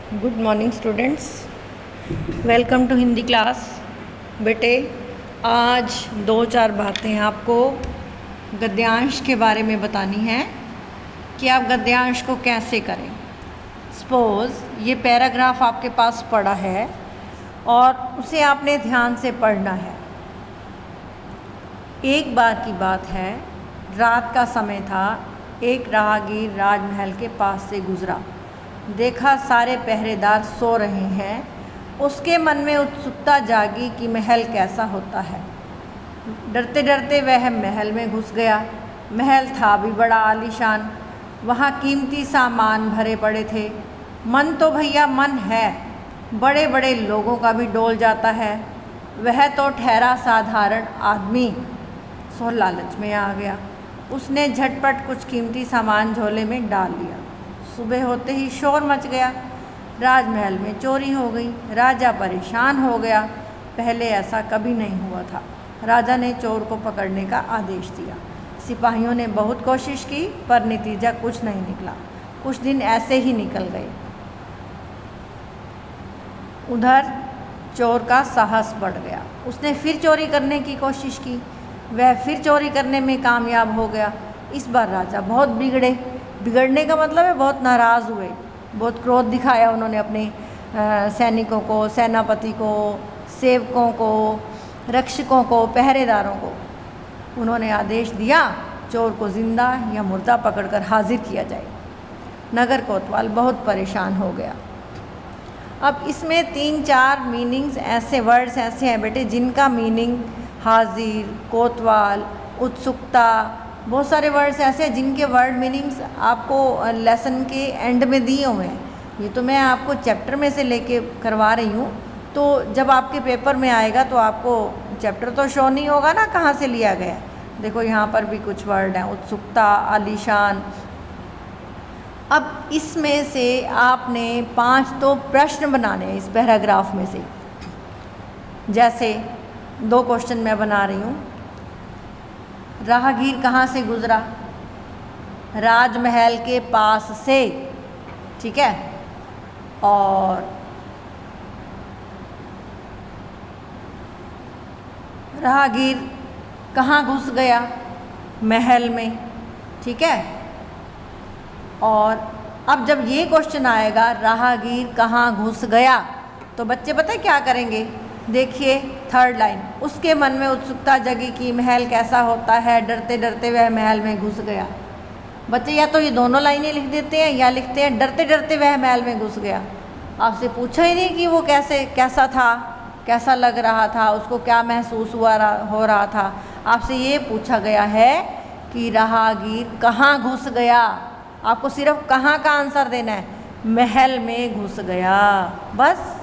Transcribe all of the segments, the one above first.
Good morning students, welcome to Hindi class. बेटे, आज दो चार बातें आपको गद्यांश के बारे में बतानी है कि आप गद्यांश को कैसे करें। सपोज़ ये पैराग्राफ आपके पास पढ़ा है और उसे आपने ध्यान से पढ़ना है। एक बार की बात है, रात का समय था। एक राहगीर राजमहल के पास से गुजरा। देखा सारे पहरेदार सो रहे हैं। उसके मन में उत्सुकता जागी कि महल कैसा होता है। डरते डरते वह महल में घुस गया। महल था भी बड़ा आलीशान। वहाँ कीमती सामान भरे पड़े थे। मन तो भैया मन है, बड़े बड़े लोगों का भी डोल जाता है। वह तो ठहरा साधारण आदमी, सो लालच में आ गया। उसने झटपट कुछ कीमती सामान झोले में डाल लिया। सुबह होते ही शोर मच गया। राजमहल में चोरी हो गई। राजा परेशान हो गया। पहले ऐसा कभी नहीं हुआ था। राजा ने चोर को पकड़ने का आदेश दिया। सिपाहियों ने बहुत कोशिश की पर नतीजा कुछ नहीं निकला। कुछ दिन ऐसे ही निकल गए। उधर चोर का साहस बढ़ गया। उसने फिर चोरी करने की कोशिश की। वह फिर चोरी करने में कामयाब हो गया। इस बार राजा बहुत बिगड़ने का मतलब है बहुत नाराज़ हुए। बहुत क्रोध दिखाया उन्होंने अपने सैनिकों को, सेनापति को, सेवकों को, रक्षकों को, पहरेदारों को। उन्होंने आदेश दिया चोर को जिंदा या मुर्दा पकड़कर हाजिर किया जाए। नगर कोतवाल बहुत परेशान हो गया। अब इसमें 3-4 मीनिंग्स ऐसे वर्ड्स ऐसे हैं बेटे जिनका मीनिंग हाजिर, कोतवाल, उत्सुकता, बहुत सारे वर्ड्स ऐसे हैं जिनके वर्ड मीनिंग्स आपको लेसन के एंड में दिए हुए हैं। ये तो मैं आपको चैप्टर में से लेके करवा रही हूँ, तो जब आपके पेपर में आएगा तो आपको चैप्टर तो शो नहीं होगा ना कहाँ से लिया गया। देखो यहाँ पर भी कुछ वर्ड हैं, उत्सुकता, आलीशान। अब इसमें से आपने 5 तो प्रश्न बनाने हैं इस पैराग्राफ में से। जैसे 2 क्वेश्चन मैं बना रही हूँ। राहगीर कहाँ से गुजरा? राजमहल के पास से, ठीक है। और राहगीर कहाँ घुस गया? महल में, ठीक है। और अब जब ये क्वेश्चन आएगा राहगीर कहाँ घुस गया, तो बच्चे पता है क्या करेंगे? देखिए 3rd लाइन, उसके मन में उत्सुकता जगी कि महल कैसा होता है। डरते डरते वह महल में घुस गया। बच्चे या तो ये दोनों लाइनें लिख देते हैं या लिखते हैं डरते डरते वह महल में घुस गया। आपसे पूछा ही नहीं कि वो कैसा था, कैसा लग रहा था, उसको क्या महसूस हो रहा था। आपसे ये पूछा गया है कि राहगीर कहाँ घुस गया। आपको सिर्फ कहाँ का आंसर देना है, महल में घुस गया, बस।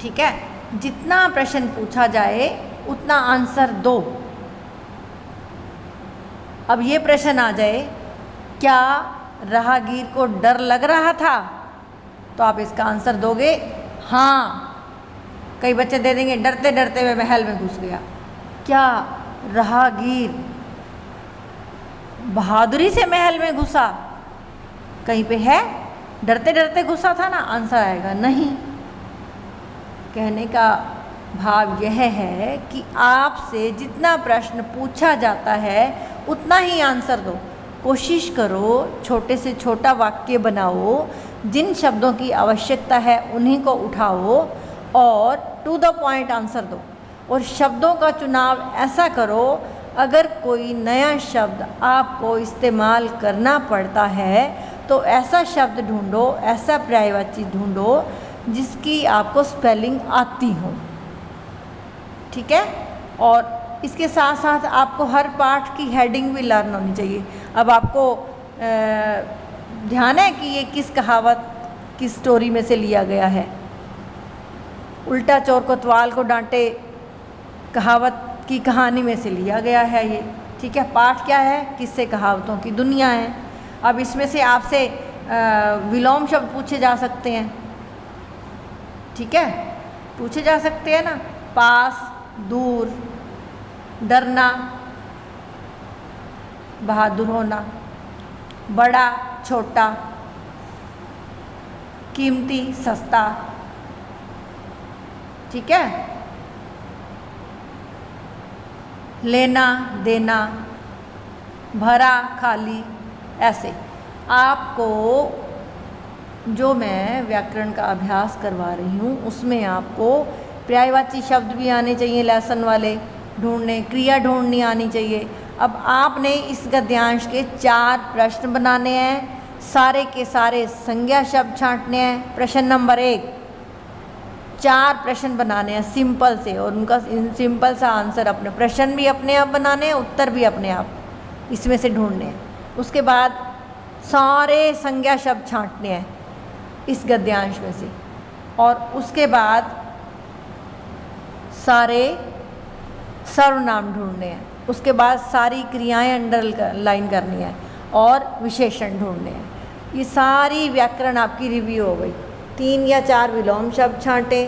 ठीक है, जितना प्रश्न पूछा जाए उतना आंसर दो। अब ये प्रश्न आ जाए, क्या राहगीर को डर लग रहा था, तो आप इसका आंसर दोगे हाँ। कई बच्चे दे देंगे डरते डरते वह महल में घुस गया। क्या राहगीर बहादुरी से महल में घुसा? कहीं पे है डरते डरते घुसा था ना, आंसर आएगा नहीं। कहने का भाव यह है कि आपसे जितना प्रश्न पूछा जाता है उतना ही आंसर दो। कोशिश करो छोटे से छोटा वाक्य बनाओ, जिन शब्दों की आवश्यकता है उन्हीं को उठाओ और टू द पॉइंट आंसर दो। और शब्दों का चुनाव ऐसा करो, अगर कोई नया शब्द आपको इस्तेमाल करना पड़ता है तो ऐसा शब्द ढूंढो, ऐसा पर्यायवाची ढूंढो जिसकी आपको स्पेलिंग आती हो, ठीक है। और इसके साथ साथ आपको हर पाठ की हेडिंग भी लर्न होनी चाहिए। अब आपको ध्यान है कि ये किस कहावत, किस स्टोरी में से लिया गया है। उल्टा चोर कोतवाल को डांटे कहावत की कहानी में से लिया गया है ये, ठीक है। पाठ क्या है? किससे कहावतों की दुनिया है। अब इसमें से आपसे विलोम शब्द पूछे जा सकते हैं, ठीक है, पूछे जा सकते हैं ना। पास, दूर, डरना, बहादुर होना, बड़ा छोटा, कीमती सस्ता, ठीक है, लेना देना, भरा खाली, ऐसे आपको जो मैं व्याकरण का अभ्यास करवा रही हूँ उसमें आपको पर्यायवाची शब्द भी आने चाहिए, लेसन वाले ढूंढने, क्रिया ढूंढनी आनी चाहिए। अब आपने इस गद्यांश के 4 प्रश्न बनाने हैं, सारे के सारे संज्ञा शब्द छांटने हैं। प्रश्न नंबर 1, 4 प्रश्न बनाने हैं सिंपल से, और उनका सिंपल सा आंसर अपने, प्रश्न भी अपने आप बनाने हैं, उत्तर भी अपने आप इसमें से ढूंढने हैं। उसके बाद सारे संज्ञा शब्द छांटने हैं इस गद्यांश में से, और उसके बाद सारे सर्वनाम ढूंढने हैं। उसके बाद सारी क्रियाएं अंडरलाइन करनी है और विशेषण ढूंढने हैं। ये सारी व्याकरण आपकी रिव्यू हो गई। 3 या 4 विलोम शब्द छांटे,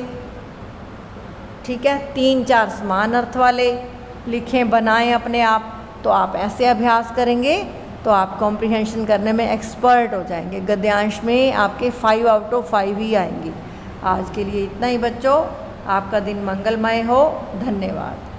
ठीक है, 3-4 समान अर्थ वाले लिखें, बनाएं अपने आप। तो आप ऐसे अभ्यास करेंगे तो आप कॉम्प्रिहेंशन करने में एक्सपर्ट हो जाएंगे। गद्यांश में आपके 5 आउट ऑफ 5 ही आएंगी। आज के लिए इतना ही बच्चों, आपका दिन मंगलमय हो। धन्यवाद।